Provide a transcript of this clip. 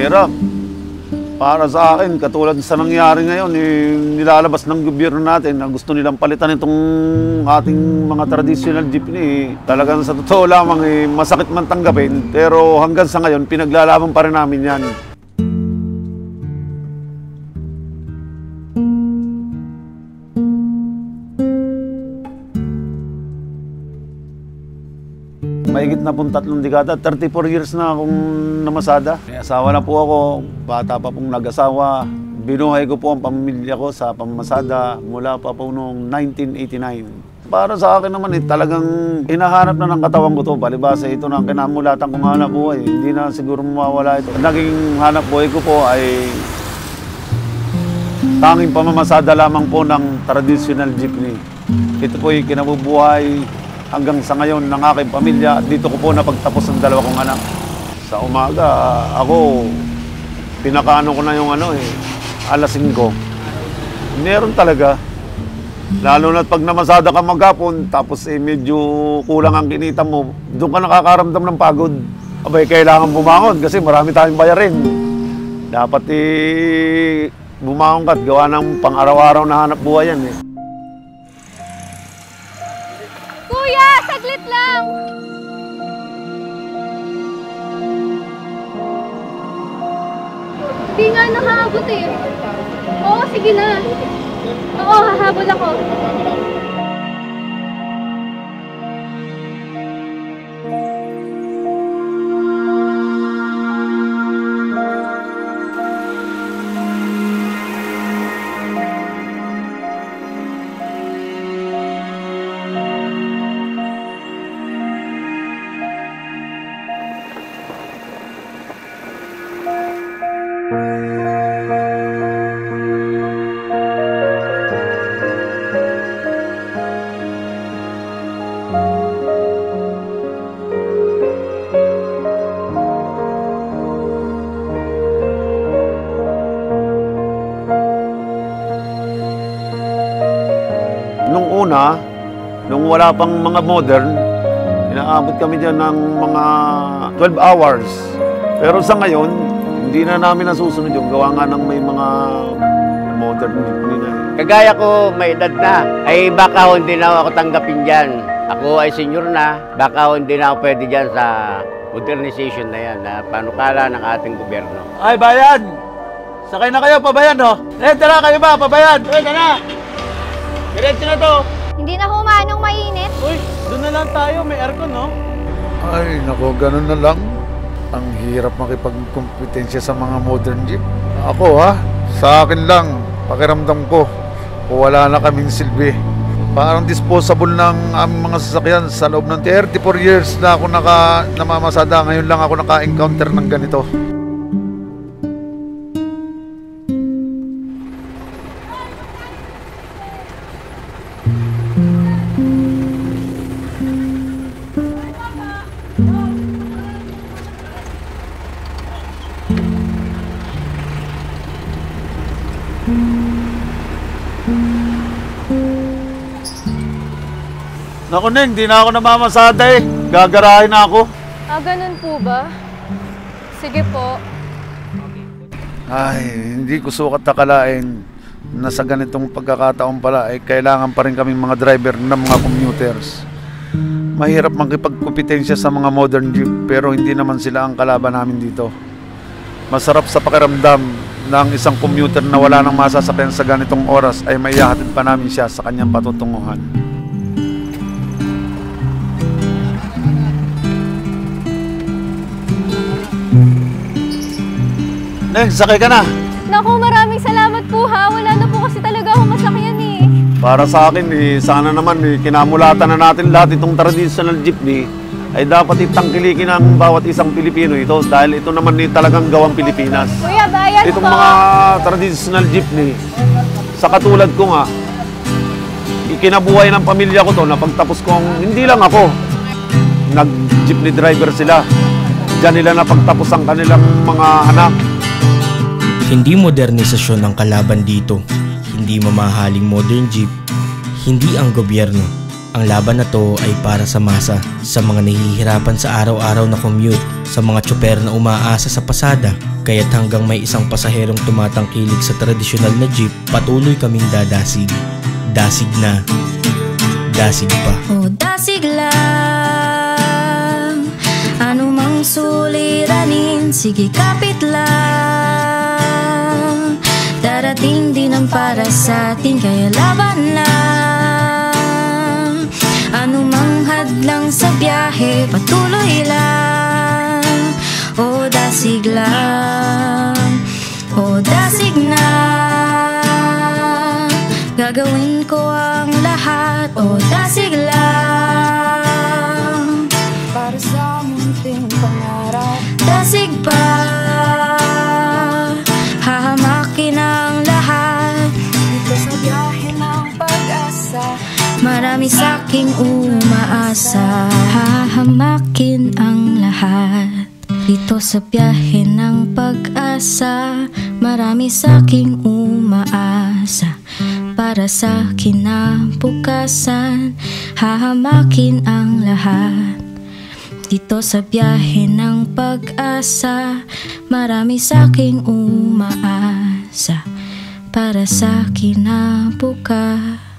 Mahirap. Para sa akin, katulad sa nangyari ngayon, nilalabas ng gobyerno natin na gusto nilang palitan itong ating mga traditional jeepney. Talagang sa totoo lamang, masakit man tanggapin. Pero hanggang sa ngayon, pinaglalaban pa rin namin yan. Mahigit na pong 3 dekada, 34 years na akong namasada. May asawa na po ako, bata pa pong nag-asawa. Binuhay ko po ang pamilya ko sa pamamasada mula pa po noong 1989. Para sa akin naman, talagang hinahanap na ng katawan ko to. Balibasa ito na kinamulatan kong hanap buhay. Hindi na siguro mawawala ito. Naging hanap buhay ko po ay tanging pamamasada lamang po ng traditional jeepney. Ito po yung kinabubuhay hanggang sa ngayon ng aking pamilya at dito ko po napagtapos ang 2 kong anak. Sa umaga, ako, pinakaano ko na yung alas 5. Meron talaga. Lalo na pag namasada ka maghapon, tapos medyo kulang ang kinita mo, doon ka nakakaramdam ng pagod. Abay, kailangan bumangon kasi marami tayong bayarin. Dapat bumangon ka at gawa ng pang-araw-araw na hanap buhay yan . Kuya, saglit lang! Di nga nakaabot Oo, sige na. Oo, hahabol ako. Nung wala pang mga modern, inaabot kami dyan ng mga 12 hours. Pero sa ngayon, hindi na namin nasusunod yung gawa nga ng may mga modern jeepney na . Kagaya ko, may edad na, ay baka hindi na ako tanggapin dyan. Ako ay senior na, baka hindi na ako pwede dyan sa modernization na yan, na panukala ng ating gobyerno. Ay, bayan! Sakay na kayo, pabayan, no? Tara, kayo ba, pabayan? Tara! Diretso na to! Hindi na humanong mainit. Uy, doon na lang tayo. May aircon, no? Ay, nako, ganun na lang. Ang hirap makipagkompetensya sa mga modern jeep. Ako, sa akin lang, pakiramdam ko, wala na kaming silbi. Parang disposable ng aming mga sasakyan. Sa loob ng 34 years na ako namamasada, ngayon lang ako naka-encounter ng ganito. Naku, Neng, di na ako namamasada . Gagarahin na ako. Ganun po ba? Sige po. Ay, hindi ko sukat akalain na sa ganitong pagkakataon pala ay kailangan pa rin kaming mga driver ng mga commuters. Mahirap makipagkompetensya sa mga modern jeep pero hindi naman sila ang kalaban namin dito. Masarap sa pakiramdam ng isang commuter na wala nang masasakyan sa ganitong oras ay maihahatid pa namin siya sa kanyang patutunguhan. Neng, sakay ka na. Naku, maraming salamat po Wala na po kasi talaga akong masakyan Para sa akin, sana naman kinamulatan na natin lahat itong traditional jeepney ay dapat itangkilikin ng bawat isang Pilipino ito dahil ito naman talagang gawang Pilipinas. Kuya, bayan Itong po. mga traditional jeepney, sa katulad ko nga, ikinabuhay ng pamilya ko to na pagtapos kong, hindi lang ako, nag-jeepney driver sila. Diyan nila napagtapos ang kanilang mga anak. Hindi modernisasyon ang kalaban dito, hindi mamahaling modern jeep, hindi ang gobyerno Ang laban na to ay para sa masa, sa mga nahihirapan sa araw-araw na commute, sa mga tsoper na umaasa sa pasada. Kaya't hanggang may isang pasaherong tumatangkilik sa tradisyonal na jeep, patuloy kaming dadasig. Dasig na, dasig pa. O dasig lang, anumang suliranin, sige kapit lang. Darating din ang para sa atin, kaya laban lang. Anumang hadlang sa biyahe, patuloy lang. O dasig lang, o dasig na. Gagawin ko ang lahat, o dasig lang. Para sa munting pangarap, dasig pa. Hahamakin ang lahat dito sa biyahe ng pag-asa. Marami sa'king umaasa, hahamakin ang lahat dito sa biyahe ng pag-asa. Marami sa'king umaasa, para sa kinabukasan, hahamakin ang lahat dito sa biyahe ng pag-asa. Marami sa'king umaasa, para sa kinabukasan.